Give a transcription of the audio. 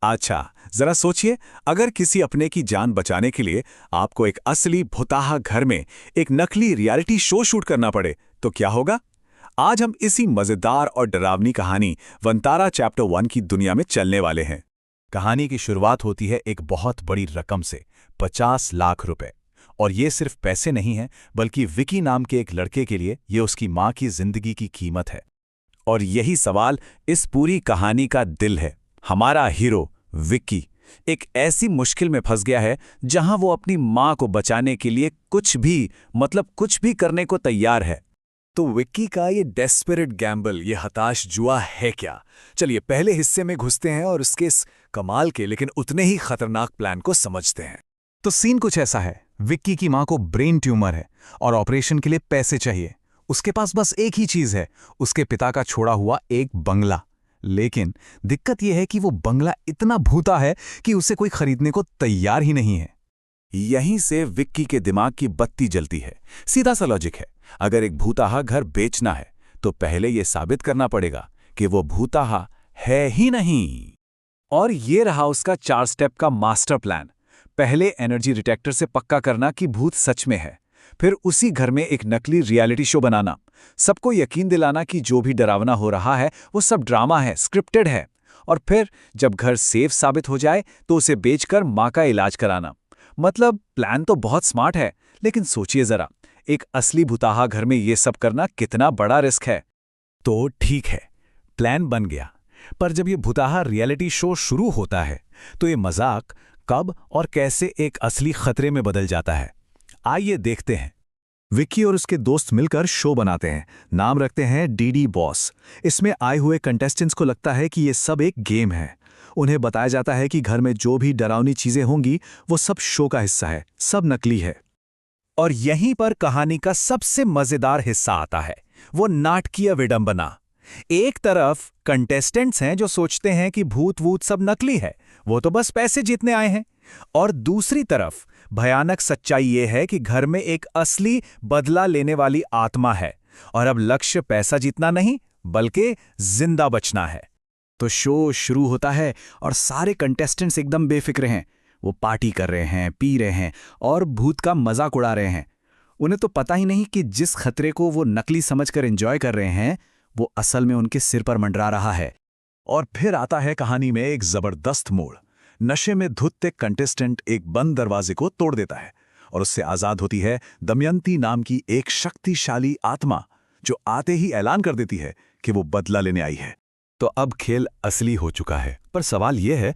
अच्छा, जरा सोचिए, अगर किसी अपने की जान बचाने के लिए आपको एक असली भुताहा घर में एक नकली रियलिटी शो शूट करना पड़े, तो क्या होगा? आज हम इसी मजेदार और डरावनी कहानी वंतारा चैप्टर 1 की दुनिया में चलने वाले हैं। कहानी की शुरुआत होती है एक बहुत बड़ी रकम से, 50 लाख रुपए। और ये सिर्फ पैसे नहीं हैं, बल्कि विकी नाम के एक लड़के के लिए ये उसकी माँ की जिंदगी की कीमत है। और यही सवाल इस पूरी कहानी का दिल है। हमारा हीरो विक्की एक ऐसी मुश्किल में फंस गया है जहां वो अपनी मां को बचाने के लिए कुछ भी करने को तैयार है। तो विक्की का ये डेस्परेट गैम्बल, ये हताश जुआ है क्या? चलिए पहले हिस्से में घुसते हैं और उसके इस कमाल के लेकिन उतने ही खतरनाक प्लान को समझते हैं। तो सीन कुछ ऐसा है। विक्की की मां को ब्रेन ट्यूमर है और ऑपरेशन के लिए पैसे चाहिए। उसके पास बस एक ही चीज है, उसके पिता का छोड़ा हुआ एक बंगला। लेकिन दिक्कत यह है कि वो बंगला इतना भूता है कि उसे कोई खरीदने को तैयार ही नहीं है। यहीं से विक्की के दिमाग की बत्ती जलती है। सीधा सा लॉजिक है, अगर एक भूताहा घर बेचना है तो पहले यह साबित करना पड़ेगा कि वो भूताहा है ही नहीं। और ये रहा उसका 4 स्टेप का मास्टर प्लान। पहले एनर्जी डिटेक्टर से पक्का करना कि भूत सच में है, फिर उसी घर में एक नकली रियलिटी शो बनाना, सबको यकीन दिलाना कि जो भी डरावना हो रहा है वो सब ड्रामा है, स्क्रिप्टेड है। और फिर जब घर सेफ साबित हो जाए तो उसे बेचकर मां का इलाज कराना। मतलब प्लान तो बहुत स्मार्ट है, लेकिन सोचिए जरा, एक असली भुताहा घर में ये सब करना कितना बड़ा रिस्क है। तो ठीक है, प्लान बन गया। पर जब ये भुताहा रियलिटी शो शुरू होता है तो ये मजाक कब और कैसे एक असली खतरे में बदल जाता है, आइए देखते हैं। विक्की और उसके दोस्त मिलकर शो बनाते हैं। नाम रखते हैं डीडी बॉस। इसमें आए हुए कंटेस्टेंट्स को लगता है कि ये सब एक गेम है। उन्हें बताया जाता है कि घर में जो भी डरावनी चीजें होंगी वो सब शो का हिस्सा है, सब नकली है। और यहीं पर कहानी का सबसे मजेदार हिस्सा आता है, वो नाटकीय विडंबना। एक तरफ कंटेस्टेंट्स हैं जो सोचते हैं कि भूत वूत सब नकली है, वो तो बस पैसे जीतने आए हैं। और दूसरी तरफ भयानक सच्चाई ये है कि घर में एक असली बदला लेने वाली आत्मा है, और अब लक्ष्य पैसा जीतना नहीं बल्कि जिंदा बचना है। तो शो शुरू होता है और सारे कंटेस्टेंट्स एकदम बेफिक्र हैं। वो पार्टी कर रहे हैं, पी रहे हैं और भूत का मजाक उड़ा रहे हैं। उन्हें तो पता ही नहीं कि जिस खतरे को वो नकली समझकर एंजॉय कर रहे हैं वो असल में उनके सिर पर मंडरा रहा है। और फिर आता है कहानी में एक जबरदस्त मोड़। नशे में धुत एक कंटेस्टेंट एक बंद दरवाजे को तोड़ देता है और उससे आजाद होती है दमयंती नाम की एक शक्तिशाली आत्मा, जो आते ही ऐलान कर देती है कि वो बदला लेने आई है। तो अब खेल असली हो चुका है, पर सवाल यह है